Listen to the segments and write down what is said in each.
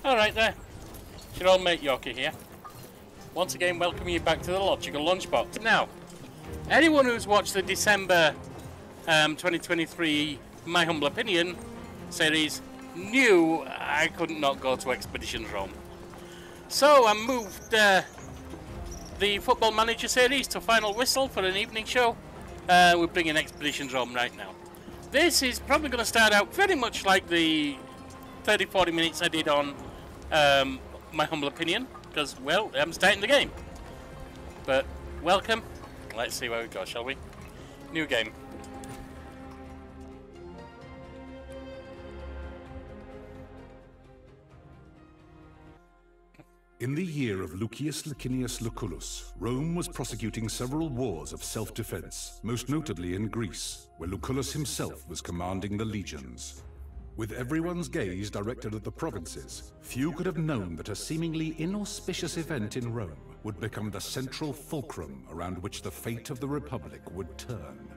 Alright there, it's your old mate Yorkie here. Once again welcoming you back to the Logical Lunchbox. Now, anyone who's watched the December 2023 My Humble Opinion series knew I couldn't not go to Expeditions Rome. So I moved the Football Manager series to final whistle for an evening show. We're bringing Expeditions Rome right now. This is probably going to start out very much like the 30-40 minutes I did on My Humble Opinion, because, well, I'm starting the game. But, welcome. Let's see where we go, shall we? New game. In the year of Lucius Licinius Lucullus, Rome was prosecuting several wars of self-defense, most notably in Greece, where Lucullus himself was commanding the legions. With everyone's gaze directed at the provinces, few could have known that a seemingly inauspicious event in Rome would become the central fulcrum around which the fate of the Republic would turn.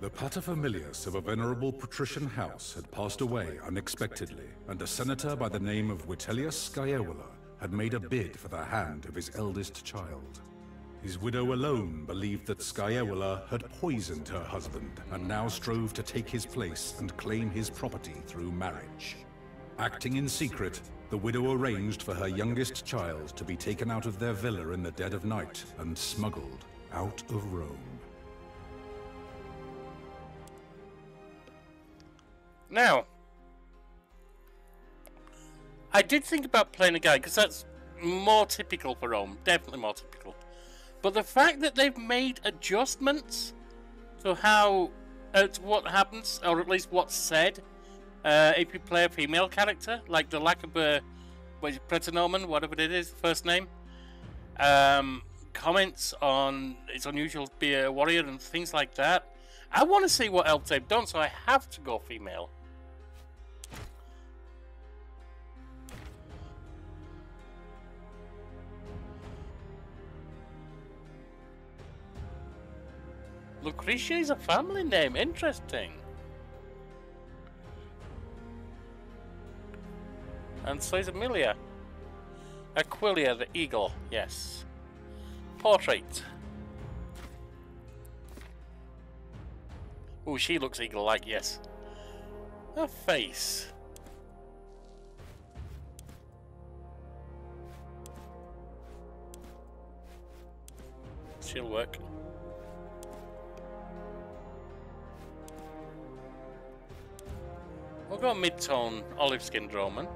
The paterfamilias of a venerable patrician house had passed away unexpectedly, and a senator by the name of Vitellius Scaevola had made a bid for the hand of his eldest child. His widow alone believed that Scaevola had poisoned her husband and now strove to take his place and claim his property through marriage. Acting in secret, the widow arranged for her youngest child to be taken out of their villa in the dead of night and smuggled out of Rome. Now, I did think about playing a guy, because that's more typical for Rome, definitely more typical. But the fact that they've made adjustments to how, to what happens, or at least what's said, if you play a female character, like the lack of a, pretonomen, whatever it is, first name, comments on it's unusual to be a warrior and things like that. I want to see what else they've done, so I have to go female. Lucretia is a family name. Interesting. And so is Amelia. Aquillia, the eagle. Yes. Portrait. Oh, she looks eagle-like. Yes. Her face. She'll work. We'll go mid-tone, olive-skinned Roman.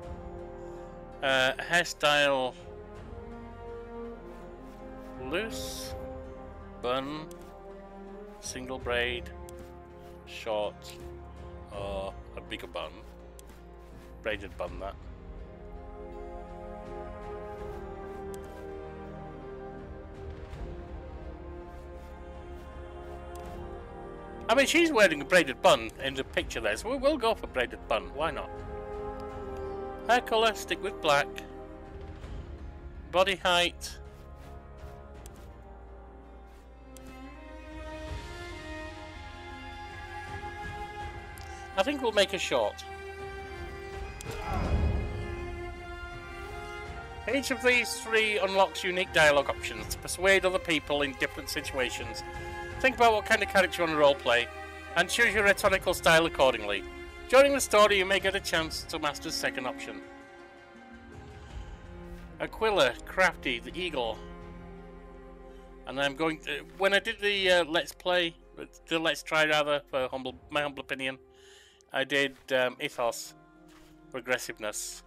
Hairstyle... loose, bun, single braid, short, or a bigger bun. Braided bun, that. I mean, she's wearing a braided bun in the picture there, so we'll go for braided bun. Why not? Hair colour, stick with black. Body height. I think we'll make her short. Each of these three unlocks unique dialogue options to persuade other people in different situations. Think about what kind of character you want to roleplay, and choose your rhetorical style accordingly. During the story, you may get a chance to master the second option. Aquila, crafty, the eagle. And I'm going to... when I did the Let's Play, the Let's Try rather, for My Humble Opinion, I did ethos for aggressiveness.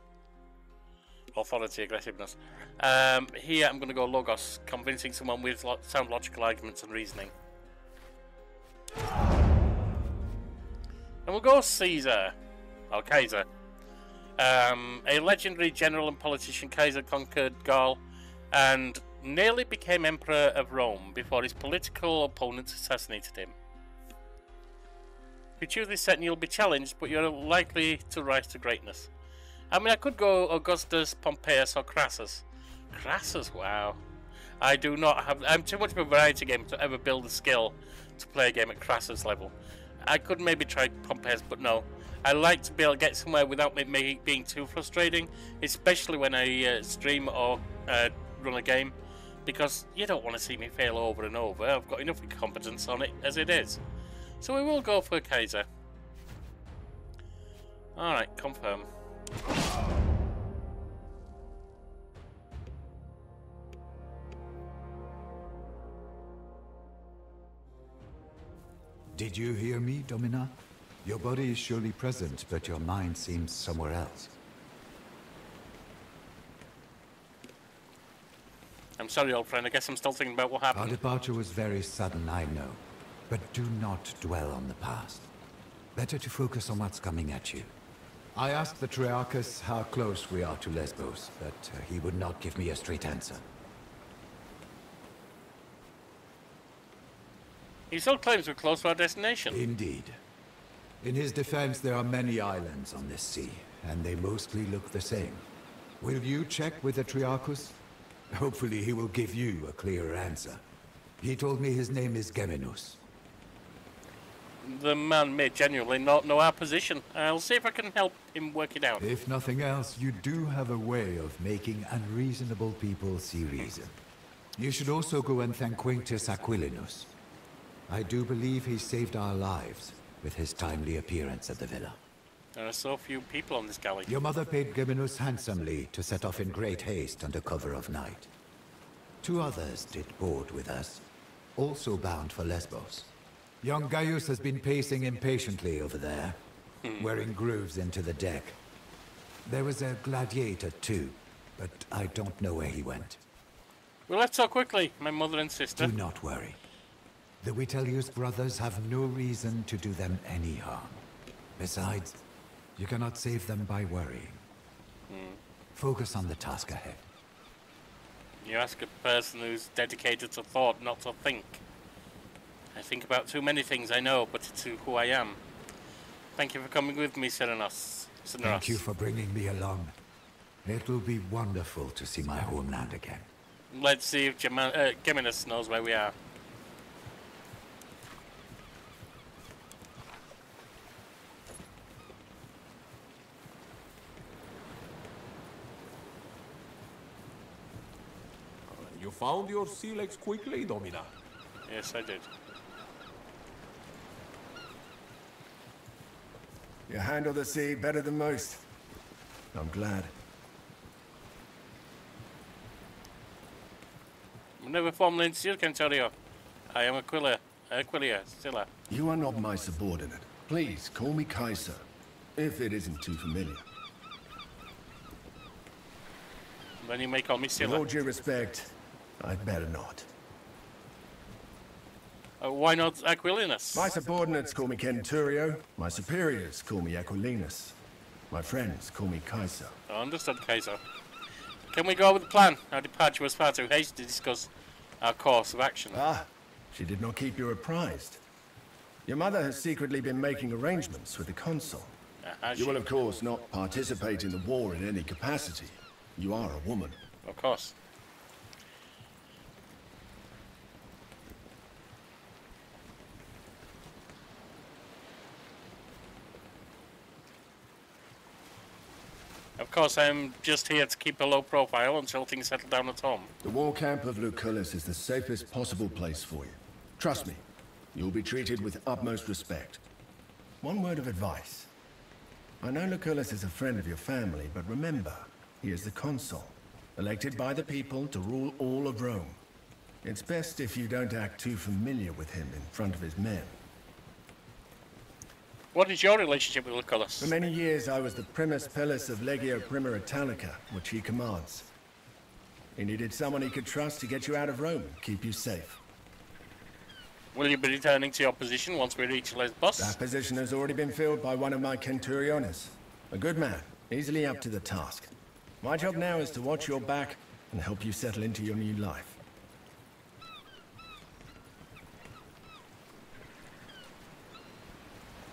Authority, aggressiveness. Here I'm going to go logos, convincing someone with sound logical arguments and reasoning. And we'll go Caesar, or Kaiser. A legendary general and politician, Kaiser conquered Gaul and nearly became Emperor of Rome before his political opponents assassinated him. If you choose this setting, you'll be challenged, but you're likely to rise to greatness. I mean, I could go Augustus, Pompeius, or Crassus. Crassus, wow. I do not have... I'm too much of a variety game to ever build a skill to play a game at Crassus level. I could maybe try Pompeius, but no. I like to be able to get somewhere without it being too frustrating, especially when I stream or run a game, because you don't want to see me fail over and over. I've got enough competence on it as it is. So we will go for Kaiser. Alright, confirm. Did you hear me, Domina? Your body is surely present, but your mind seems somewhere else. I'm sorry, old friend. I guess I'm still thinking about what happened. Our departure was very sudden, I know. But do not dwell on the past. Better to focus on what's coming at you. I asked the Triarchus how close we are to Lesbos, but he would not give me a straight answer. He still claims we're close to our destination. Indeed. In his defense, there are many islands on this sea, and they mostly look the same. Will you check with the Triarchus? Hopefully he will give you a clearer answer. He told me his name is Geminus. The man may genuinely not know our position. I'll see if I can help him work it out. If nothing else, you do have a way of making unreasonable people see reason. You should also go and thank Quintus Aquilinus. I do believe he saved our lives with his timely appearance at the villa. There are so few people on this galley. Your mother paid Geminus handsomely to set off in great haste under cover of night. 2 others did board with us, also bound for Lesbos. Young Gaius has been pacing impatiently over there, wearing grooves into the deck. There was a gladiator too, but I don't know where he went. We left so quickly, my mother and sister. Do not worry. The Vitellius brothers have no reason to do them any harm. Besides, you cannot save them by worrying. Focus on the task ahead. You ask a person who's dedicated to thought, not to think. I think about too many things, I know, but it's who I am. Thank you for coming with me, Serenos. Thank you for bringing me along. It will be wonderful to see my homeland again. Let's see if Geminus knows where we are. You found your sea legs quickly, Domina. Yes, I did. You handle the sea better than most. I'm glad. I'm never formally introduced, Cantorio. I am Aquillia, Scylla. You are not my subordinate. Please, call me Kaiser, if it isn't too familiar. Then you may call me With Scylla. all due respect, I'd better not. Why not Aquilinus? My subordinates call me Centurio, my superiors call me Aquilinus. My friends call me Kaiser. Understood, Kaiser. Can we go with the plan? Our departure was far too hasty to discuss our course of action. Ah, she did not keep you apprised. Your mother has secretly been making arrangements with the consul. You will, of course, not participate in the war in any capacity. You are a woman. Of course. Of course, I'm just here to keep a low profile until things settle down at home. The war camp of Lucullus is the safest possible place for you. Trust me, you'll be treated with utmost respect. One word of advice. I know Lucullus is a friend of your family, but remember, he is the consul, elected by the people to rule all of Rome. It's best if you don't act too familiar with him in front of his men. What is your relationship with Lucullus? For many years, I was the primus pillus of Legio Prima Italica, which he commands. He needed someone he could trust to get you out of Rome and keep you safe. Will you be returning to your position once we reach Lesbos? That position has already been filled by one of my Centuriones. A good man, easily up to the task. My job now is to watch your back and help you settle into your new life.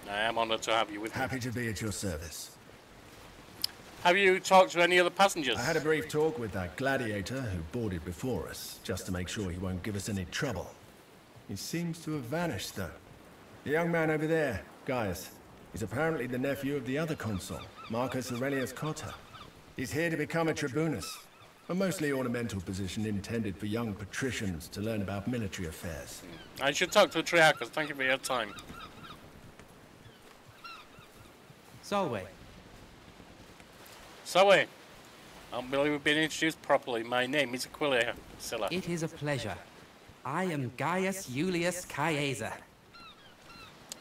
I am honored to have you with me. Happy to be at your service. Have you talked to any other passengers? I had a brief talk with that gladiator who boarded before us, just to make sure he won't give us any trouble. He seems to have vanished, though. The young man over there, Gaius, He's apparently the nephew of the other consul, Marcus Aurelius Cotta. He's here to become a tribunus, a mostly ornamental position intended for young patricians to learn about military affairs. I should talk to the Triarchus. Thank you for your time. Solway. Solway. I don't believe we've been introduced properly. My name is Aquillia. It is a pleasure. I am Gaius Julius Caesar.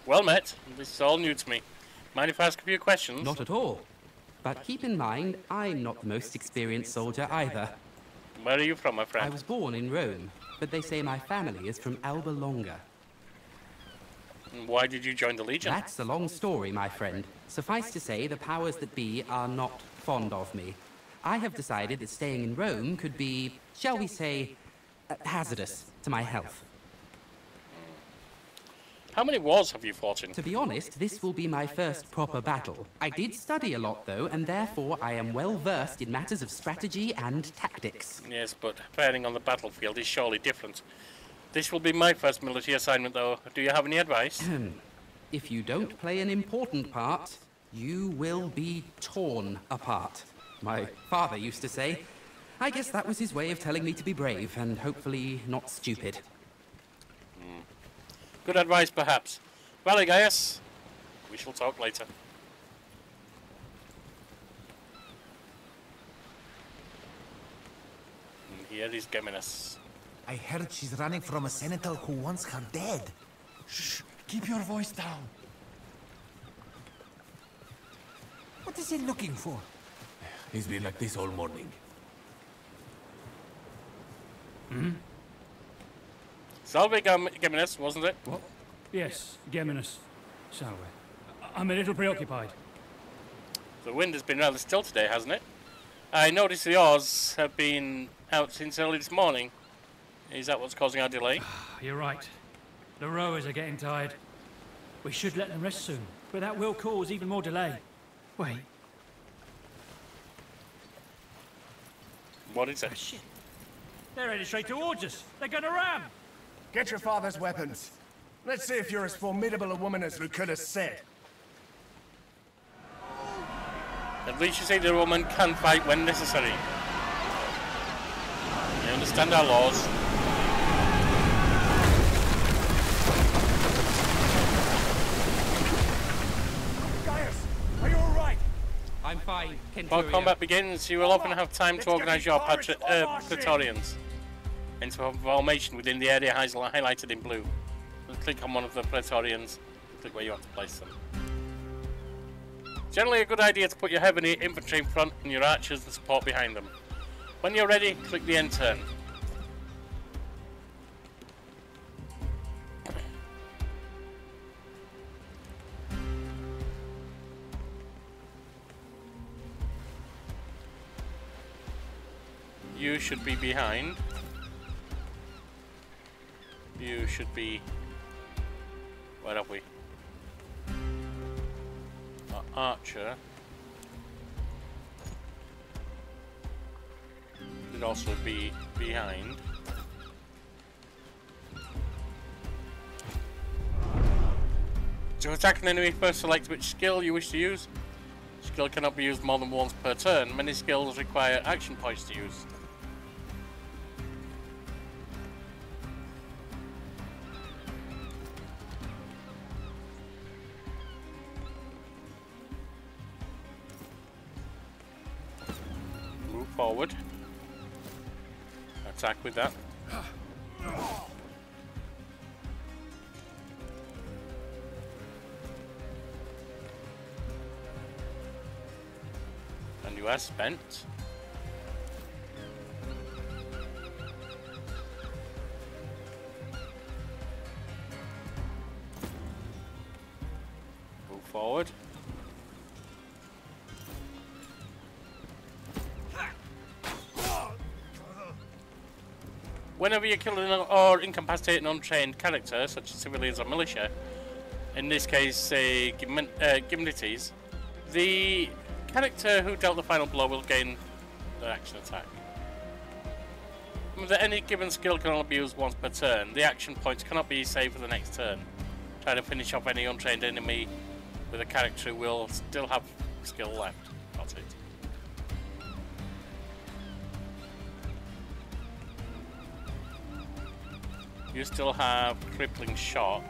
Well met. This is all new to me. Mind if I ask a few questions? Not at all. But keep in mind, I'm not the most experienced soldier either. Where are you from, my friend? I was born in Rome, but they say my family is from Alba Longa. And why did you join the Legion? That's a long story, my friend. Suffice to say, the powers that be are not fond of me. I have decided that staying in Rome could be, shall we say, hazardous to my health. How many wars have you fought in? To be honest, this will be my first proper battle. I did study a lot, though, and therefore I am well versed in matters of strategy and tactics. Yes, but fighting on the battlefield is surely different. This will be my first military assignment, though. Do you have any advice? If you don't play an important part, you will be torn apart. My father used to say. I guess that was his way of telling me to be brave, and hopefully not stupid. Good advice, perhaps. Well, Gaius, we shall talk later. And here is Geminus. I heard she's running from a senator who wants her dead. Shh! Keep your voice down. What is he looking for? He's been like this all morning. Salve, Geminus, wasn't it? What? Yes, Geminus. Salve. I'm a little preoccupied. The wind has been rather still today, hasn't it? I noticed the oars have been out since early this morning. Is that what's causing our delay? You're right. The rowers are getting tired. We should let them rest soon, but that will cause even more delay. Wait. What is it? Shit. They're headed straight towards us. They're gonna ram. Get your father's weapons. Let's see if you're as formidable a woman as Lucullus said. At least you say the woman can fight when necessary. You understand our laws. Gaius, are you alright? I'm fine, Before Centurion. combat begins, you will often have time to organise your Praetorians into a formation within the area highlighted in blue. Click on one of the Praetorians, click where you want to place them. Generally a good idea to put your heavy infantry in front and your archers and support behind them. When you're ready, click the end turn. You should be behind. You should be... Where are we? Our archer should also be behind. To attack an enemy, first select which skill you wish to use. Skill cannot be used more than once per turn. Many skills require action points to use. Move forward. Attack with that. And you are spent. Move forward. Whenever you kill or incapacitate an untrained character, such as civilians or militia, in this case, say, Gimnites, the character who dealt the final blow will gain the action attack. Remember that any given skill can only be used once per turn. The action points cannot be saved for the next turn. Try to finish off any untrained enemy with a character who will still have skill left. That's it. You still have crippling shot.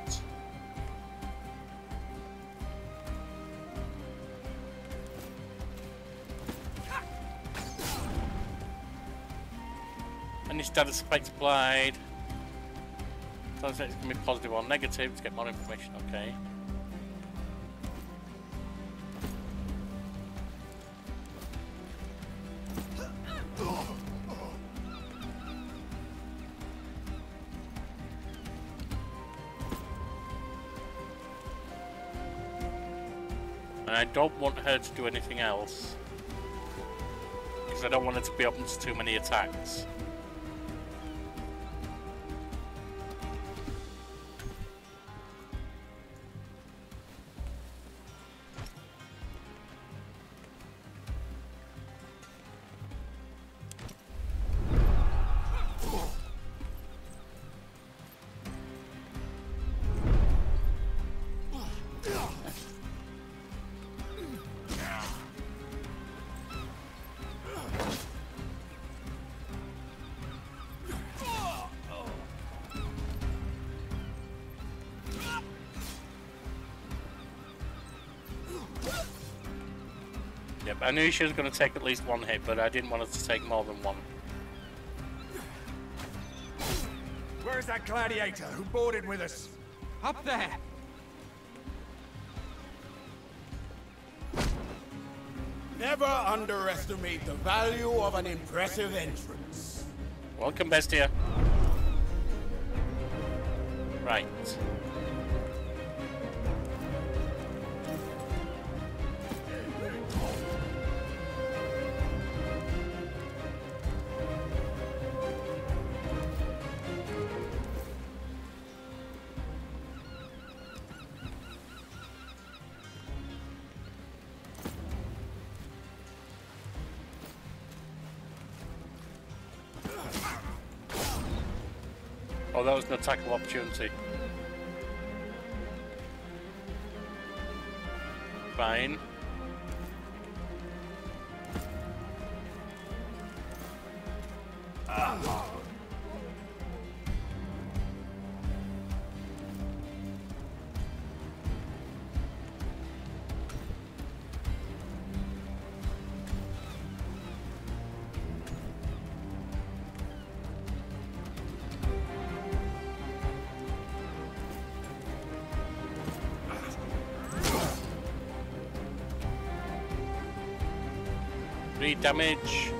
Any status effects applied. Status effects can be positive or negative to get more information, okay. And I don't want her to do anything else, because I don't want her to be open to too many attacks. Yep, I knew she was going to take at least one hit, but I didn't want her to take more than one. Where's that gladiator who boarded with us? Up there! Never underestimate the value of an impressive entrance. Welcome, Bestia. Right. Oh, that was an attack of opportunity. Fine. Damage.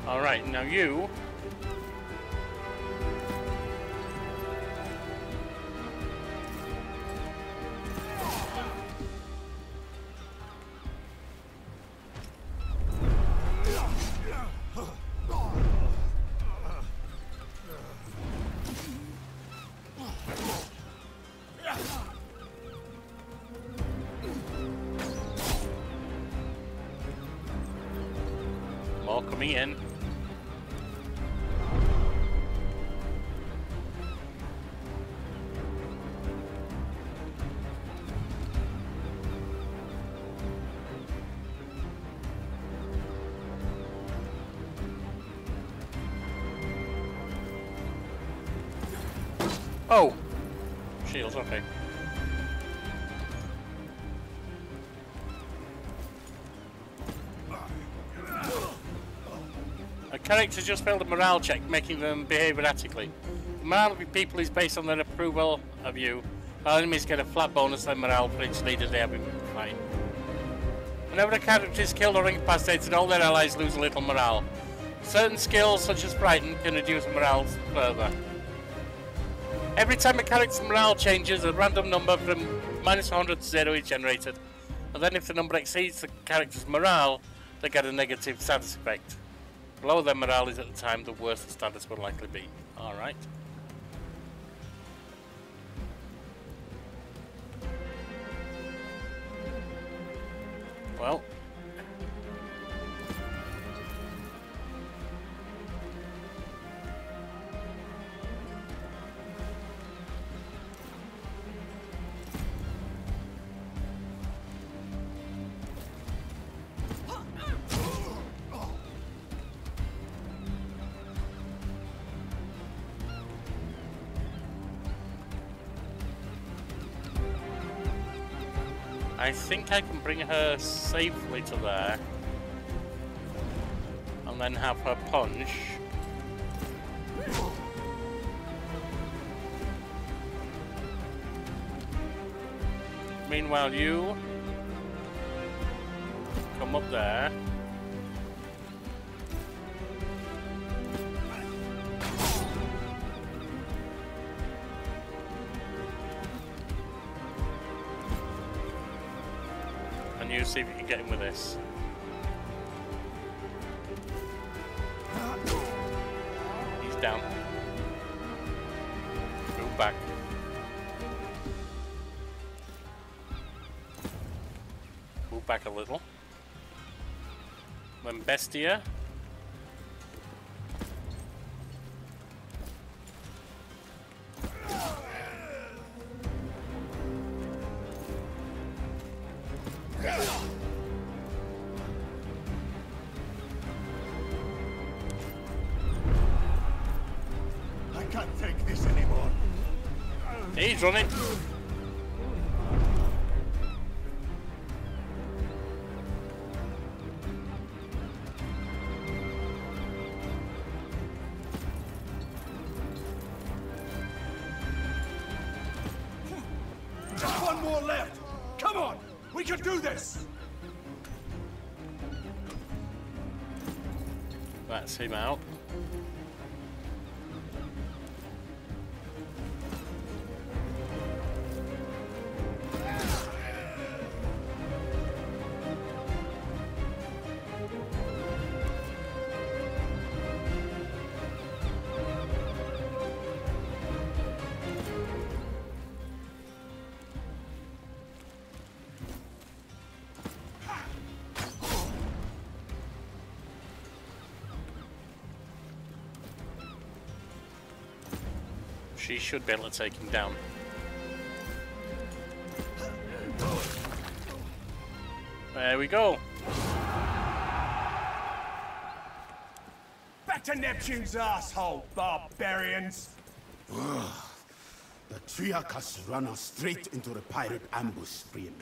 All right, now you. More coming in. Oh! Shields, okay. A character just failed a morale check, making them behave erratically. The morale of people is based on their approval of you, while enemies get a flat bonus on morale for each leader they have in fight. Whenever a character is killed or incapacitated, all their allies lose a little morale. Certain skills, such as Frighten, can reduce morale further. Every time a character's morale changes, a random number from -100 to 0 is generated. And then if the number exceeds the character's morale, they get a negative status effect. The lower their morale is at the time, the worse the status will likely be. Alright. Well. I think I can bring her safely to there and then have her punch. Meanwhile, you come up there. You see if you can get him with this. He's down. Move back. Move back a little. Then Bestia. He's running. Just one more left. Come on, we can do this. That's him out. She should be able to take him down. There we go. Back to Neptune's asshole, barbarians. The Triarch has run us straight into the pirate ambush stream.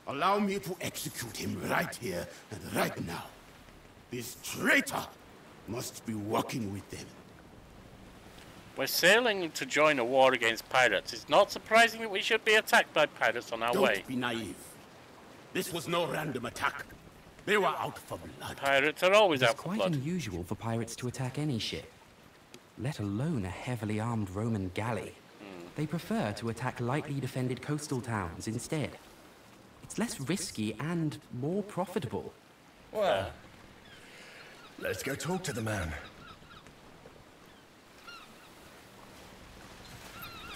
Allow me to execute him right here and right now. This traitor must be working with them. We're sailing to join a war against pirates. It's not surprising that we should be attacked by pirates on our way. Don't be naive. This was no random attack. They were out for blood. Pirates are always out for blood. It's quite unusual for pirates to attack any ship, let alone a heavily armed Roman galley. They prefer to attack lightly defended coastal towns instead. It's less risky and more profitable. Well, let's go talk to the man.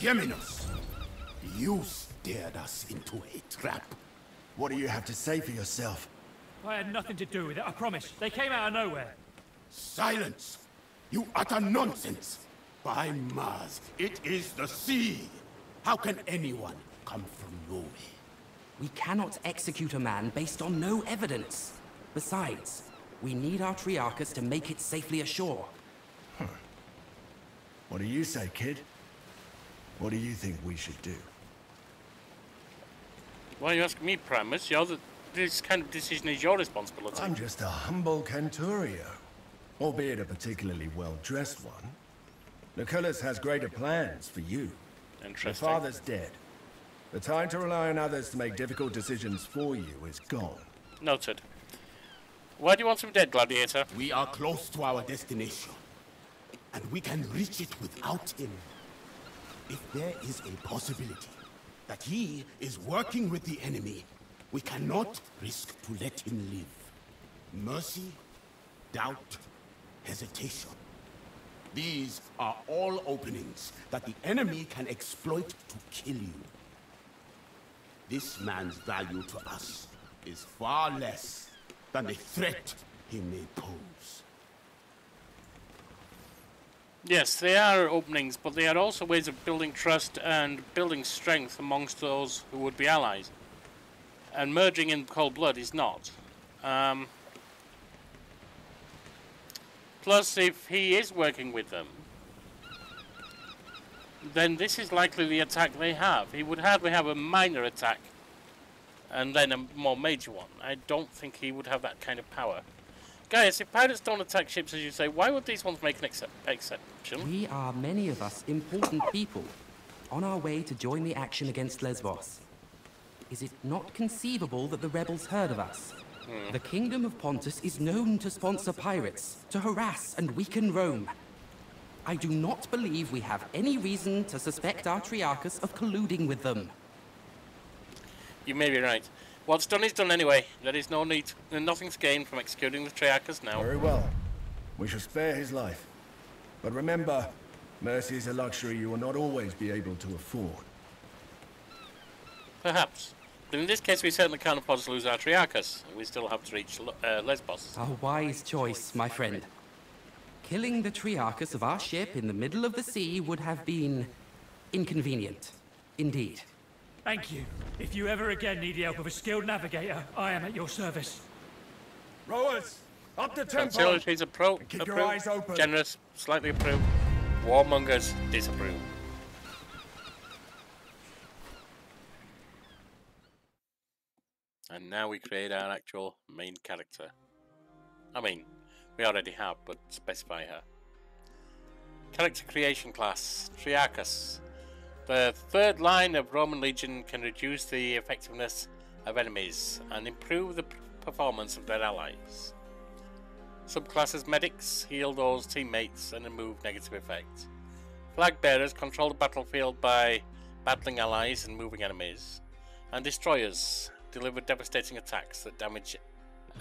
Geminos, you steered us into a trap. What do you have to say for yourself? I had nothing to do with it, I promise. They came out of nowhere. Silence! You utter nonsense! By Mars, it is the sea! How can anyone come from nowhere? We cannot execute a man based on no evidence. Besides, we need our Triarchus to make it safely ashore. What do you say, kid? What do you think we should do? Why are you asking me, Primus? This kind of decision is your responsibility. I'm just a humble Canturio, albeit a particularly well-dressed one. Lucullus has greater plans for you. Interesting. Your father's dead. The time to rely on others to make difficult decisions for you is gone. Noted. Why do you want him dead, Gladiator? We are close to our destination, and we can reach it without him. If there is a possibility that he is working with the enemy, we cannot risk to let him live. Mercy, doubt, hesitation. These are all openings that the enemy can exploit to kill you. This man's value to us is far less than the threat he may pose. Yes, they are openings, but they are also ways of building trust and building strength amongst those who would be allies. And merging in cold blood is not. Plus, if he is working with them, then this is likely the attack they have. He would hardly have a minor attack and then a more major one. I don't think he would have that kind of power. Guys, if pirates don't attack ships, as you say, why would these ones make an exception? We are, many of us, important people, on our way to join the action against Lesbos. Is it not conceivable that the rebels heard of us? The Kingdom of Pontus is known to sponsor pirates, to harass and weaken Rome. I do not believe we have any reason to suspect our Triarchus of colluding with them. You may be right. What's done is done anyway. There is no need, nothing's gained from executing the Triarchus now. Very well. We shall spare his life. But remember, mercy is a luxury you will not always be able to afford. Perhaps. But in this case, we certainly can't afford to lose our Triarchus. We still have to reach Lesbos. A wise choice, my friend. Killing the Triarchus of our ship in the middle of the sea would have been inconvenient. Indeed. Thank you. If you ever again need the help of a skilled navigator, I am at your service. Rowers, up the tempo! Conciliaries approve. Keep your eyes open. Generous, slightly approve. Warmongers disapprove. And now we create our actual main character. I mean, we already have, but specify her. Character creation class, Triarchus. The third line of Roman Legion can reduce the effectiveness of enemies and improve the performance of their allies. Subclasses medics heal those teammates and remove negative effects. Flag bearers control the battlefield by battling allies and moving enemies. And destroyers deliver devastating attacks that damage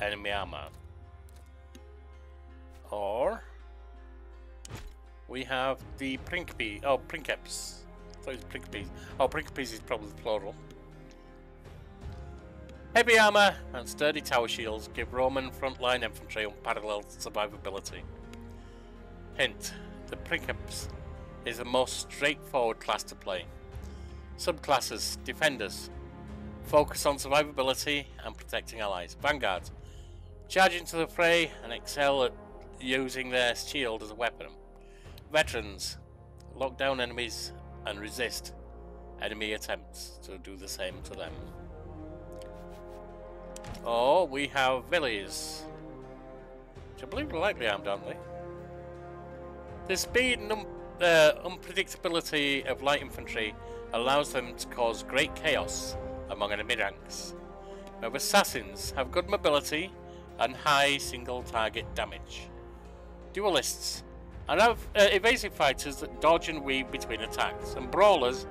enemy armor. Or we have the Princeps. I thought it was Princeps. Oh, Princeps is probably the plural. Heavy armor and sturdy tower shields give Roman frontline infantry unparalleled survivability. Hint: the Princeps is the most straightforward class to play. Subclasses: defenders, focus on survivability and protecting allies. Vanguard, charge into the fray and excel at using their shield as a weapon. Veterans, lock down enemies and resist enemy attempts to do the same to them. Oh, we have Villiers, which I believe are lightly armed, aren't they? The speed and unpredictability of light infantry allows them to cause great chaos among enemy ranks. However, assassins have good mobility and high single target damage. Duelists are evasive fighters that dodge and weave between attacks, and brawlers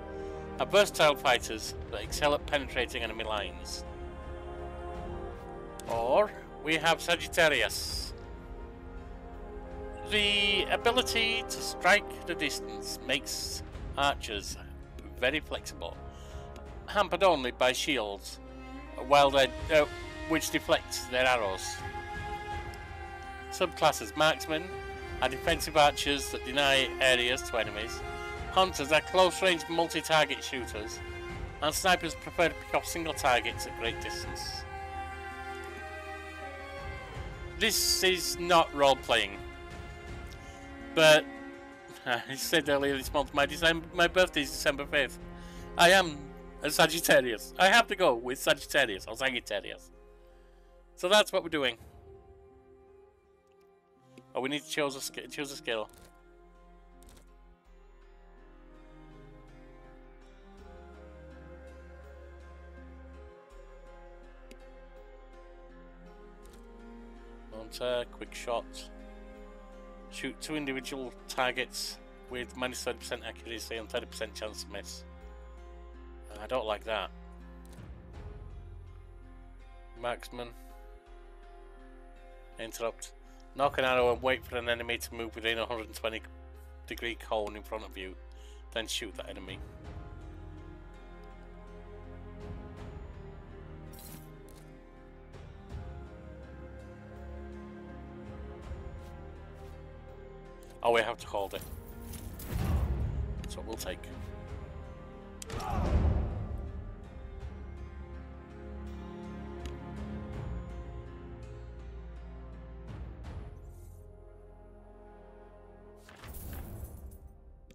are versatile fighters that excel at penetrating enemy lines. Or we have Sagittarius. The ability to strike the distance makes archers very flexible, hampered only by shields, which deflect their arrows. Subclasses: marksmen are defensive archers that deny areas to enemies. Hunters are close-range multi-target shooters, and snipers prefer to pick off single targets at great distance. This is not role-playing, but I said earlier this month my birthday is December 5th. I am a Sagittarius. I have to go with Sagittarius or Sagittarius. So that's what we're doing. Oh, we need to choose a skill. Hunter, quick shot. Shoot 2 individual targets with minus 30% accuracy and 30% chance to miss. I don't like that. Marksman. Interrupt. Knock an arrow and wait for an enemy to move within a 120-degree cone in front of you. Then shoot that enemy. Oh, we have to hold it. That's what we'll take.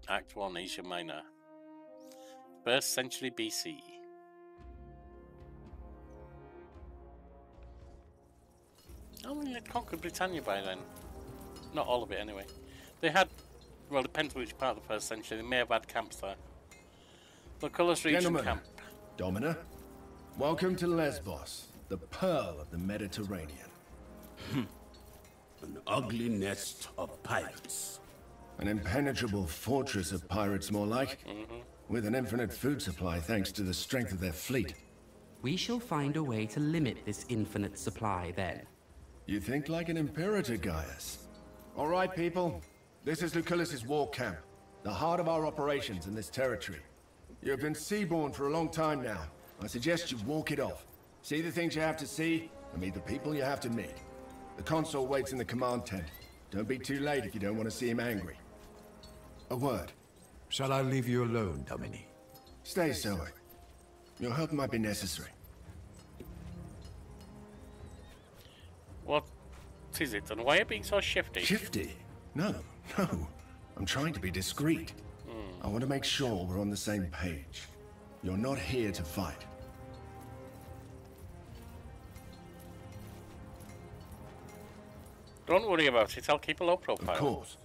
Act 1, Asia Minor. 1st century BC. I mean, they'd conquered Britannia by then. Not all of it, anyway. They had, well, depends which part of the 1st century, they may have had camps there. Lucullus region Gentlemen, camp. Domina, welcome to Lesbos, the pearl of the Mediterranean. An ugly nest of pirates. An impenetrable fortress of pirates, more like. With an infinite food supply thanks to the strength of their fleet. We shall find a way to limit this infinite supply then. You think like an imperator, Gaius. All right, people. This is Lucullus's war camp, the heart of our operations in this territory. You have been seaborne for a long time now. I suggest you walk it off. See the things you have to see, and meet the people you have to meet. The consul waits in the command tent. Don't be too late if you don't want to see him angry. A word. Shall I leave you alone, Domini? Stay so. Your help might be necessary. What is it, and why are you being so shifty? Shifty? No. I'm trying to be discreet. I want to make sure we're on the same page. You're not here to fight. Don't worry about it, I'll keep a low profile. Of course.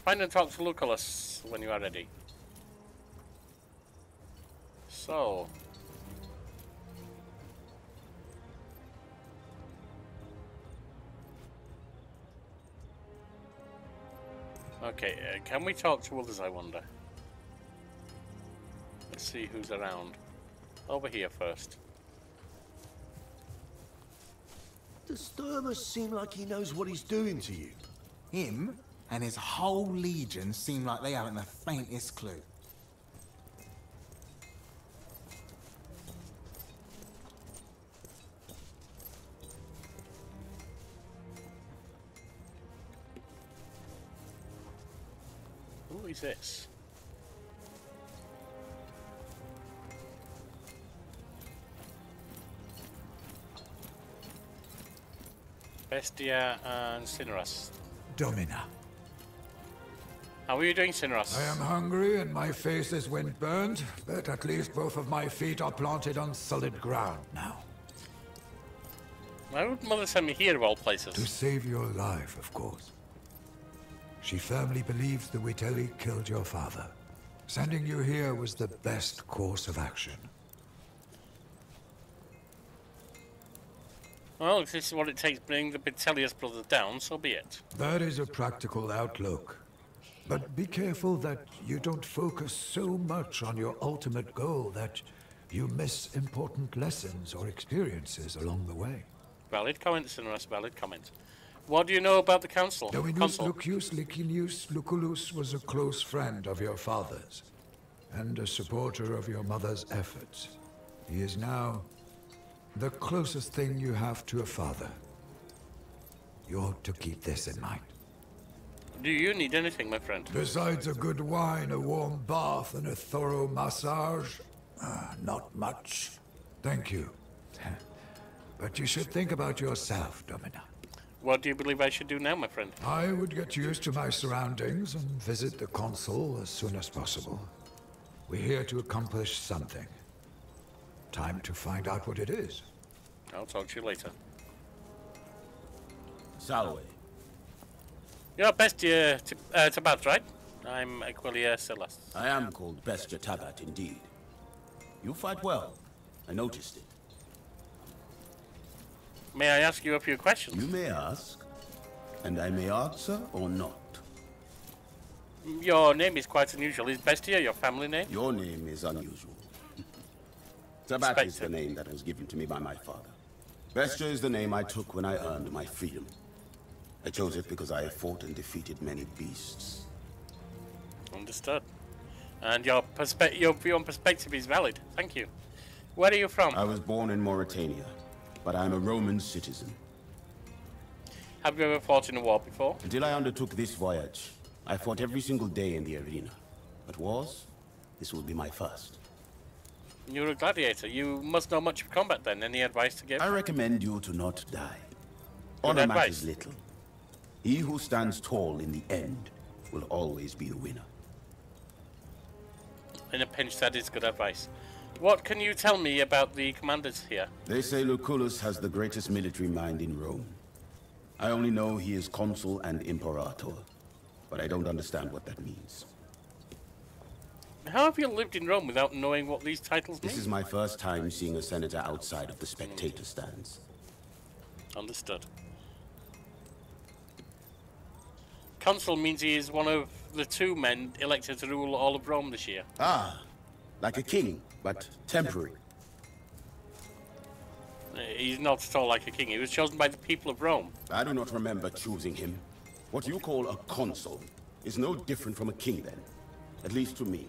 Find and talk to Lucullus when you are ready. So... Okay, can we talk to others, I wonder? Let's see who's around. Over here first. Does Thermus seem like he knows what he's doing to you? Him and his whole legion seem like they haven't the faintest clue. Who is this? Bestia and Cineras. Domina. How are you doing, Cineras? I am hungry and my face is wind-burned, but at least both of my feet are planted on solid ground now. Why would Mother send me here of all places? To save your life, of course. She firmly believes the Witelli killed your father. Sending you here was the best course of action. Well, if this is what it takes to bring the Vitellius brothers down, so be it. That is a practical outlook. But be careful that you don't focus so much on your ultimate goal that you miss important lessons or experiences along the way. Valid comment, Cineras, valid comment. What do you know about the council? Dominus Lucius Licinius Lucullus was a close friend of your father's, and a supporter of your mother's efforts. He is now the closest thing you have to a father. You ought to keep this in mind. Do you need anything, my friend? Besides a good wine, a warm bath, and a thorough massage, not much. Thank you. But you should think about yourself, Domina. What do you believe I should do now, my friend? I would get used to my surroundings and visit the consul as soon as possible. We're here to accomplish something. Time to find out what it is. I'll talk to you later. Salve. You're Bestia Tabat, right? I'm Aquillia Celeste. I am called Bestia Tabat, indeed. You fight well. I noticed it. May I ask you a few questions? You may ask, and I may answer or not. Your name is quite unusual. Is Bestia your family name? Your name is unusual. Tabat is the name that was given to me by my father. Vesture is the name I took when I earned my freedom. I chose it because I have fought and defeated many beasts. Understood. And your view on perspective is valid. Thank you. Where are you from? I was born in Mauritania, but I am a Roman citizen. Have you ever fought in a war before? Until I undertook this voyage, I fought every single day in the arena. But wars? This will be my first. You're a gladiator. You must know much of combat then. Any advice to give? I recommend you to not die. Honor matters little. He who stands tall in the end will always be the winner. In a pinch, that is good advice. What can you tell me about the commanders here? They say Lucullus has the greatest military mind in Rome. I only know he is consul and imperator, but I don't understand what that means. How have you lived in Rome without knowing what these titles mean? This is my first time seeing a senator outside of the spectator stands. Understood. Consul means he is one of the 2 men elected to rule all of Rome this year. Ah, like a king, but temporary. He's not at all like a king. He was chosen by the people of Rome. I do not remember choosing him. What you call a consul is no different from a king then. At least to me.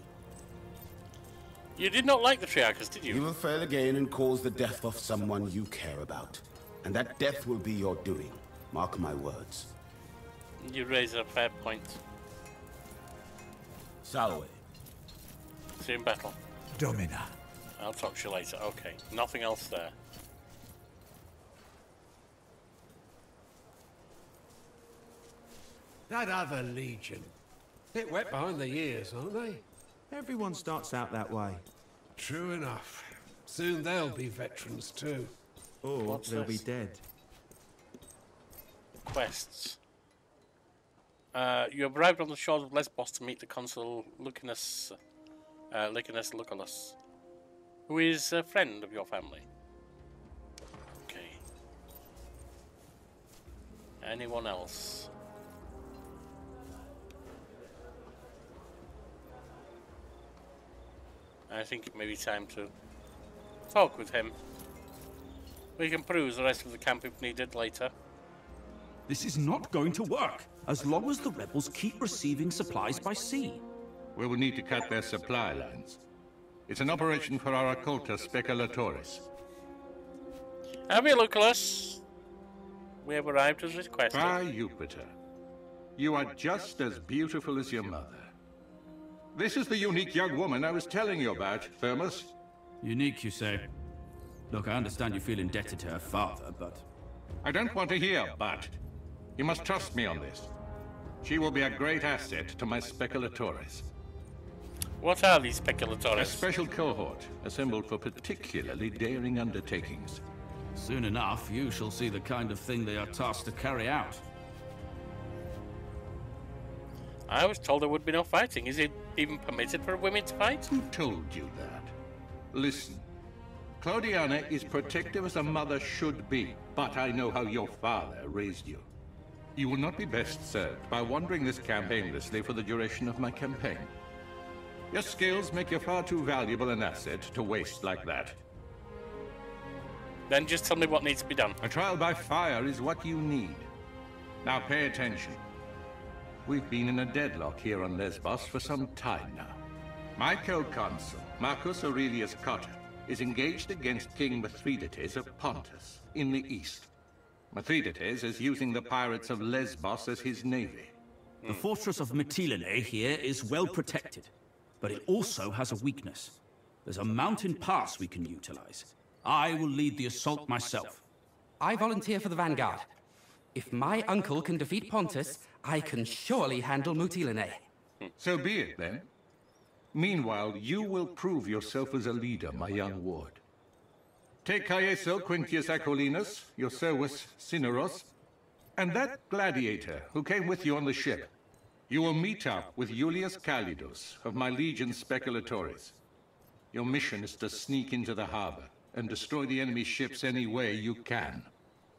You did not like the Triarchus, did you? You will fail again and cause the death of someone you care about. And that death will be your doing. Mark my words. You raise a fair point. Salve. See you in battle. Domina. I'll talk to you later. Okay, nothing else there. That other legion. Bit wet behind the ears, aren't they? Everyone starts out that way. True enough. Soon they'll be veterans too. Or they'll be dead. Quests. You have arrived on the shores of Lesbos to meet the consul Lucullus, Lucullus, who is a friend of your family. Okay. Anyone else? I think it may be time to talk with him. We can peruse the rest of the camp if needed later. This is not going to work, as long as the rebels keep receiving supplies by sea. We will need to cut their supply lines. It's an operation for our occulta speculatoris. Have you, Lucullus? We have arrived as requested. By Jupiter. You are just as beautiful as your mother. This is the unique young woman I was telling you about, Thermos. Unique, you say? Look, I understand you feel indebted to her father, but... I don't want to hear but. You must trust me on this. She will be a great asset to my speculatoris. What are these speculatoris? A special cohort, assembled for particularly daring undertakings. Soon enough, you shall see the kind of thing they are tasked to carry out. I was told there would be no fighting. Is it even permitted for women to fight? Who told you that? Listen. Claudiana is protective as a mother should be, but I know how your father raised you. You will not be best served by wandering this camp aimlessly for the duration of my campaign. Your skills make you far too valuable an asset to waste like that. Then just tell me what needs to be done. A trial by fire is what you need. Now pay attention. We've been in a deadlock here on Lesbos for some time now. My co-consul, Marcus Aurelius Cotta, is engaged against King Mithridates of Pontus, in the east. Mithridates is using the pirates of Lesbos as his navy. The fortress of Mytilene here is well protected, but it also has a weakness. There's a mountain pass we can utilize. I will lead the assault myself. I volunteer for the vanguard. If my uncle can defeat Pontus, I can surely handle Mytilene. So be it, then. Meanwhile, you will prove yourself as a leader, my young ward. Take Caeso Quintius Aquilinus, your Servus Cineros, and that gladiator who came with you on the ship. You will meet up with Julius Calidus of my legion Speculatoris. Your mission is to sneak into the harbor and destroy the enemy ships any way you can.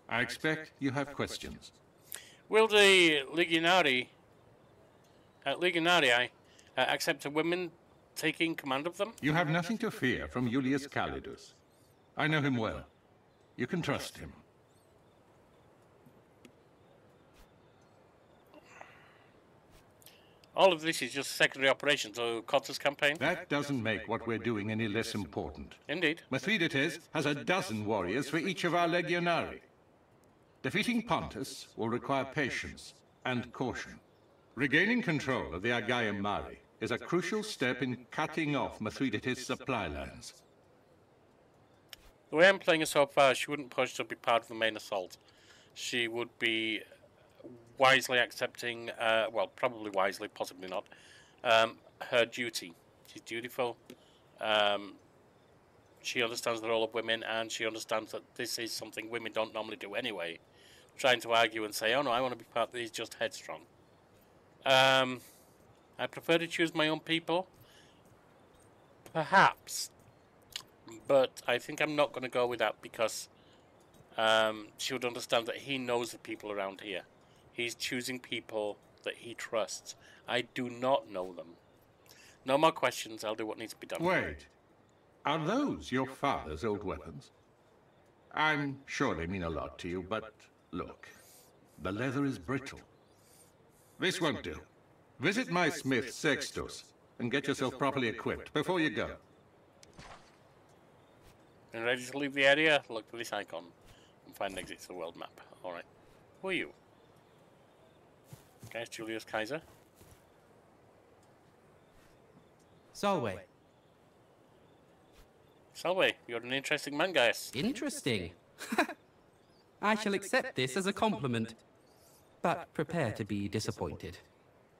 I expect you have questions. Will the Legionarii accept a women taking command of them? You have nothing to fear from Julius Calidus. I know him well. You can trust him. All of this is just secondary operations to Cotter's campaign? That doesn't make what we're doing any less important. Indeed. Mithridates has a dozen warriors for each of our legionari. Defeating Pontus will require patience and caution. Regaining control of the Agaian Mari is a crucial step in cutting off Mithridates' supply lines. The way I'm playing her so far, she wouldn't push to be part of the main assault. She would be wisely accepting, well, probably wisely, possibly not, her duty. She's dutiful. She understands the role of women, and she understands that this is something women don't normally do anyway. Trying to argue and say, oh no, I want to be part of these, just headstrong. I prefer to choose my own people. Perhaps. But I think I'm not going to go with that because she would understand that he knows the people around here. He's choosing people that he trusts. I do not know them. No more questions. I'll do what needs to be done. Wait. Are those your father's old weapons? I'm sure they mean a lot to you, but look. The leather is brittle. This won't do. Visit my smith, Sextus, and get yourself properly equipped before you go. And ready to leave the area? Look for this icon and find exits to the world map. Alright. Who are you? Okay, it's Julius Caesar. Solway. Solway, you're an interesting man, guys. Interesting. I shall accept this as a compliment, but prepare to be disappointed.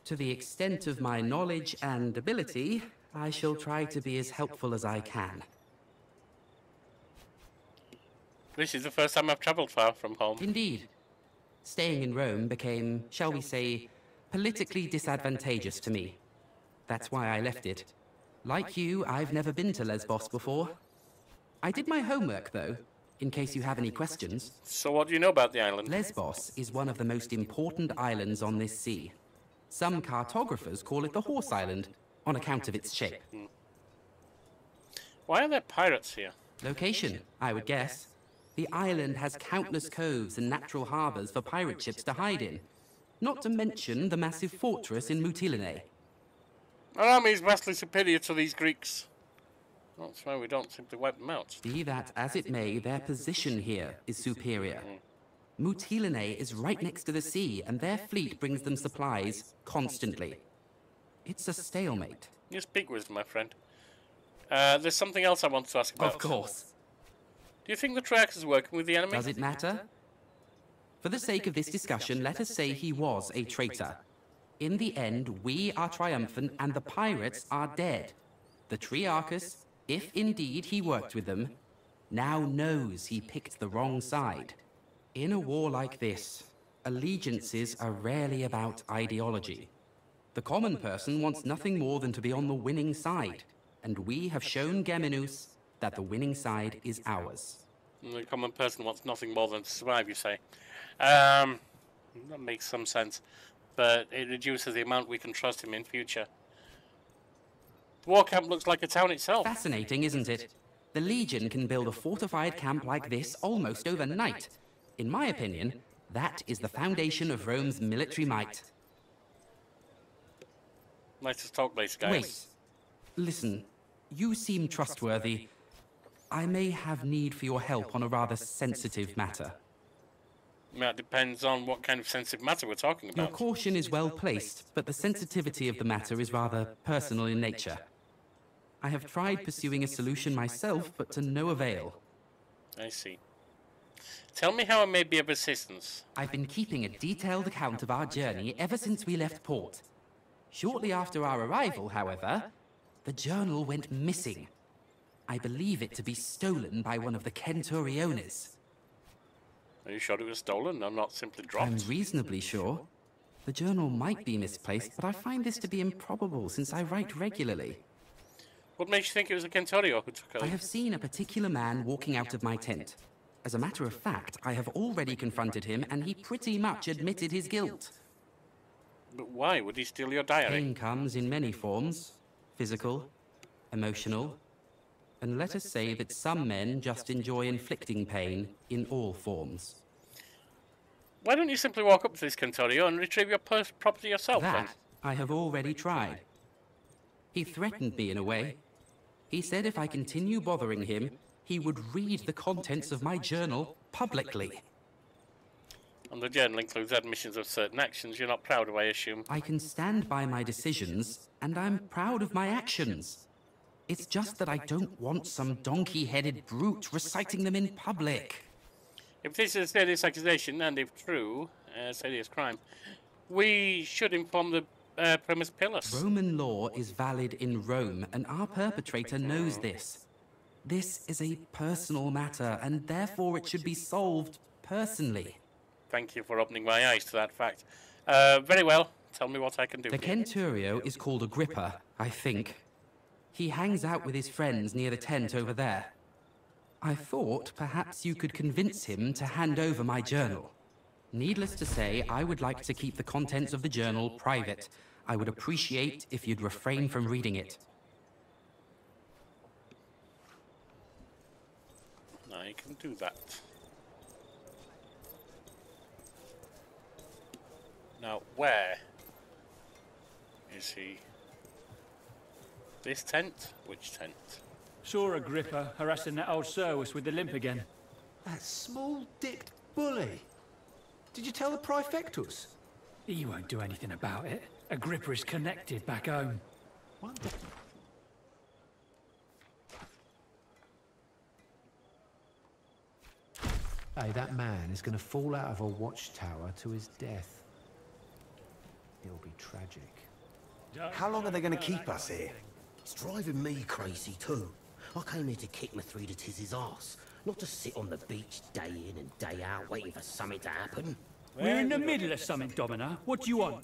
To the extent of my knowledge and ability, I shall try to be as helpful as I can. This is the first time I've travelled far from home. Indeed. Staying in Rome became, shall we say, politically disadvantageous to me. That's why I left it. Like you, I've never been to Lesbos before. I did my homework, though, in case you have any questions. So what do you know about the island? Lesbos is one of the most important islands on this sea. Some cartographers call it the Horse Island, on account of its shape. Why are there pirates here? Location, I would guess. The island has countless coves and natural harbours for pirate ships to hide in. Not to mention the massive fortress in Mytilene. Our army is vastly superior to these Greeks. That's why we don't simply wipe them out. Be that as it may, their position here is superior. Mytilene is right next to the sea, and their fleet brings them supplies constantly. It's a stalemate. You speak wisdom, my friend. There's something else I want to ask about. Of course. Do you think the Triarch is working with the enemy? Does it matter? For the sake of this discussion, let us say he was a traitor. In the end, we are triumphant and the pirates are dead. The Triarchus, if indeed he worked with them, now knows he picked the wrong side. In a war like this, allegiances are rarely about ideology. The common person wants nothing more than to be on the winning side, and we have shown Geminus that the winning side is ours. The common person wants nothing more than to survive, you say. That makes some sense, but it reduces the amount we can trust him in future. The war camp looks like a town itself. Fascinating, isn't it? The Legion can build a fortified camp like this almost overnight. In my opinion, that is the foundation of Rome's military might. Nice to talk, base guys. Wait. Listen, you seem trustworthy. I may have need for your help on a rather sensitive matter. That depends on what kind of sensitive matter we're talking about. Your caution is well placed, but the sensitivity of the matter is rather personal in nature. I have tried pursuing a solution myself, but to no avail. I see. Tell me how I may be of assistance. I've been keeping a detailed account of our journey ever since we left port. Shortly after our arrival, however, the journal went missing. I believe it to be stolen by one of the Centuriones. Are you sure it was stolen and not simply dropped? I'm reasonably sure. The journal might be misplaced, but I find this to be improbable since I write regularly. What makes you think it was a Centurio who took it? I have seen a particular man walking out of my tent. As a matter of fact, I have already confronted him, and he pretty much admitted his guilt. But why would he steal your diary? Pain comes in many forms. Physical, emotional, And let us say that some men just enjoy inflicting pain in all forms. Why don't you simply walk up to this Cantorio and retrieve your property yourself, then? That I have already tried. He threatened me in a way. He said if I continue bothering him, he would read the contents of my journal publicly. And the journal includes admissions of certain actions you're not proud of, I assume. I can stand by my decisions, and I'm proud of my actions. It's just that I don't want some donkey-headed brute reciting them in public. If this is a serious accusation, and if true, a serious crime, we should inform the Primus Pilus. Roman law is valid in Rome, and our perpetrator knows this. This is a personal matter, and therefore it should be solved personally. Thank you for opening my eyes to that fact. Very well. Tell me what I can do. The Centurio is called Agrippa, I think. He hangs out with his friends near the tent over there. I thought perhaps you could convince him to hand over my journal. Needless to say, I would like to keep the contents of the journal private. I would appreciate if you'd refrain from reading it. I can do that. Now, where is he? This tent? Which tent? Saw Agrippa harassing that old Servus with the limp again. That small-dicked bully. Did you tell the Praefectus? He won't do anything about it. Agrippa is connected back home. Hey, that man is going to fall out of a watchtower to his death. It'll be tragic. How long are they going to keep us here? It's driving me crazy too. I came here to kick Mithridates' arse, not to sit on the beach day in and day out waiting for something to happen. We're in the middle of something, Domina. What do you want?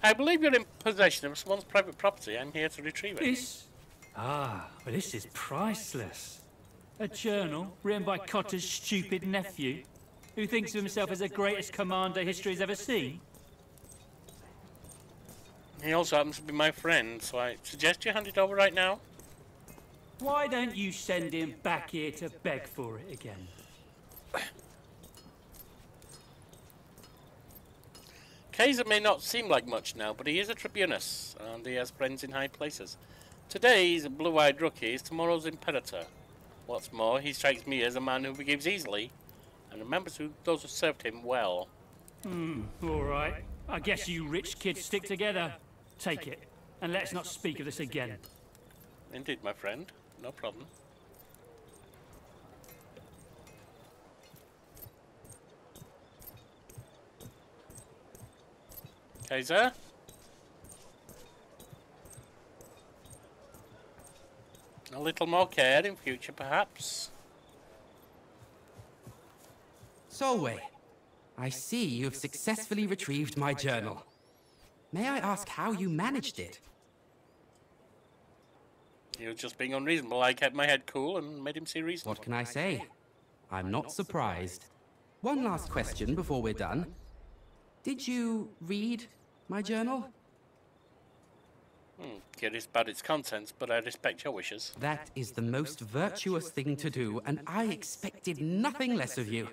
I believe you're in possession of someone's private property. I'm here to retrieve it. This? Ah, but this is priceless. A journal written by Cotter's stupid nephew, who thinks of himself as the greatest commander history's ever seen. He also happens to be my friend, so I suggest you hand it over right now. Why don't you send him back here to beg for it again? Kaiser may not seem like much now, but he is a tribunus, and he has friends in high places. Today's blue-eyed rookie is tomorrow's imperator. What's more, he strikes me as a man who forgives easily, and remembers those who served him well. All right. I guess you rich kids stick together. Take it, and let's not speak of this again. Indeed, my friend. No problem. Kaiser? A little more care in future, perhaps? Solway, I see you have successfully retrieved my journal. May I ask how you managed it? He was just being unreasonable. I kept my head cool and made him see reason. What can I say? I'm not surprised. One last question before we're done. Did you read my journal? Curious about its contents, but I respect your wishes. That is the most virtuous thing to do, and I expected nothing less of you.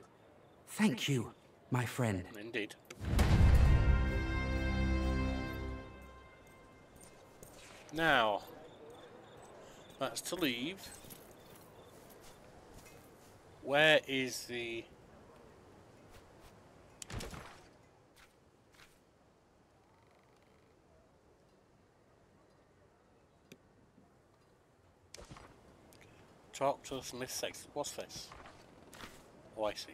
Thank you, my friend. Indeed. Now, that's to leave. Where is the... Talk to Smith Sex. What's this? Oh, I see.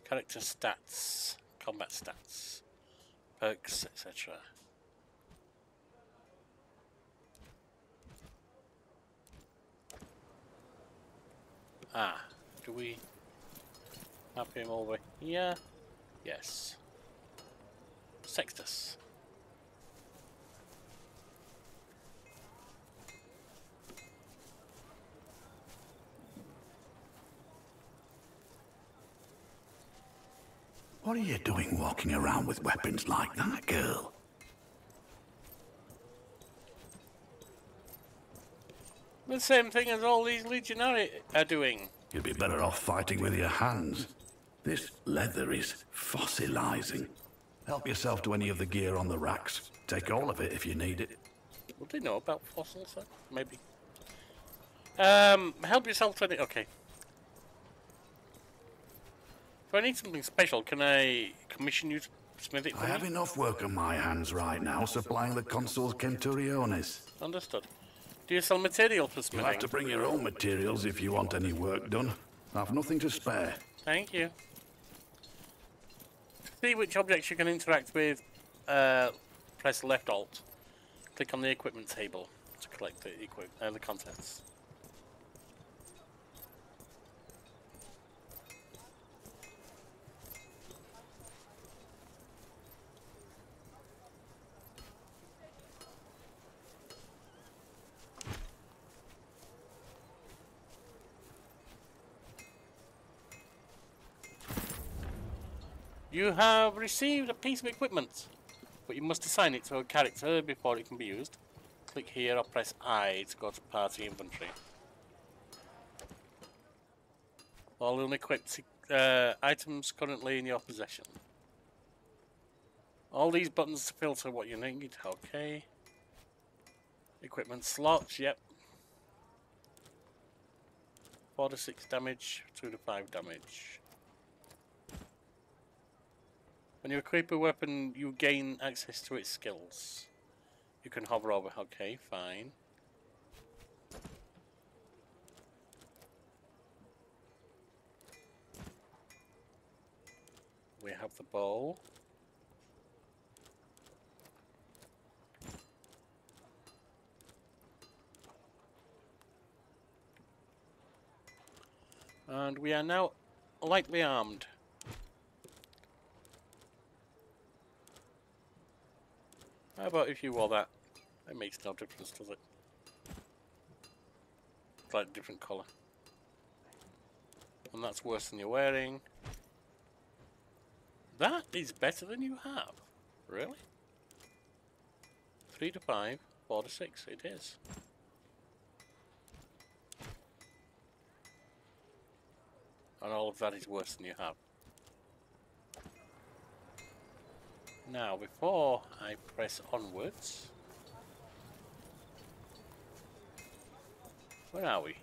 Character stats, combat stats, perks, etc. Ah, do we have him over here? Yes. Sextus. What are you doing walking around with weapons like that, girl? The same thing as all these legionnaires are doing. You'd be better off fighting with your hands. This leather is fossilizing. Help yourself to any of the gear on the racks. Take all of it if you need it. Would they know about fossils then? Maybe. Help yourself to any... Okay. If I need something special, can I commission you to smith it for I me? have enough work on my hands right now, supplying the consuls Centuriones. Understood. Do you sell material for smithing? You'll have to bring your own materials if you want any work done. I've nothing to spare. Thank you. To see which objects you can interact with, press left alt. Click on the equipment table to collect the contents. You have received a piece of equipment, but you must assign it to a character before it can be used. Click here or press I to go to party inventory. All unequipped items currently in your possession. All these buttons to filter what you need. Okay. Equipment slots, yep. 4 to 6 damage, 2 to 5 damage. When you equip a weapon, you gain access to its skills. You can hover over. Okay, fine. We have the bow. And we are now lightly armed. How about if you wore that? It makes no difference, does it? It's like a different colour. And that's worse than you're wearing. That is better than you have. Really? 3 to 5, 4 to 6, it is. And all of that is worse than you have. Now, before I press onwards, where are we?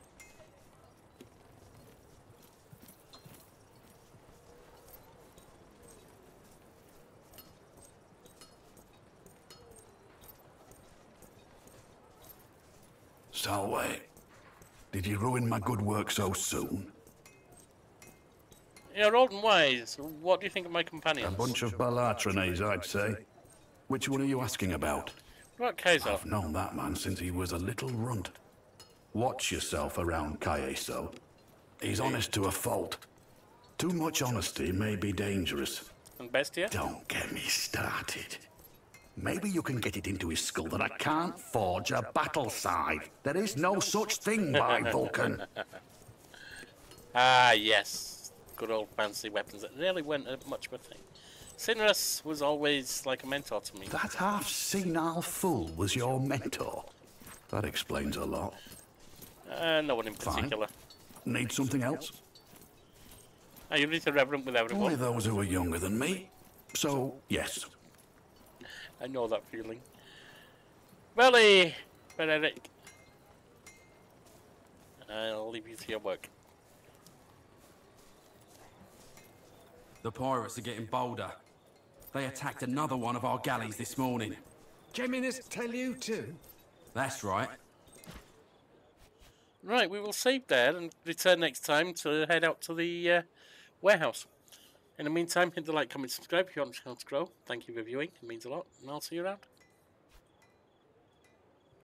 Salway, did you ruin my good work so soon? You're old and wise. What do you think of my companions? A bunch of Balatronés, I'd say. Which one are you asking about? What Kaiser? I've known that man since he was a little runt. Watch yourself around Caeso. He's honest to a fault. Too much honesty may be dangerous. And Bestia? Don't get me started. Maybe you can get it into his skull that I can't forge a battle scythe. There is no such thing, by Vulcan. Ah, yes. Good old fancy weapons that really weren't much of a thing. Cinerus was always like a mentor to me. That half-senile fool was your mentor. That explains a lot. No one in particular. Fine. Need something else? Are you really reverent with everyone? Only those who are younger than me. So, yes. I know that feeling. Belly, Benedict. I'll leave you to your work. The pirates are getting bolder. They attacked another one of our galleys this morning. Geminus tell you too? That's right. Right, we will save there and return next time to head out to the warehouse. In the meantime, hit the like, comment, subscribe if you want the channel to grow. Thank you for viewing, it means a lot, and I'll see you around.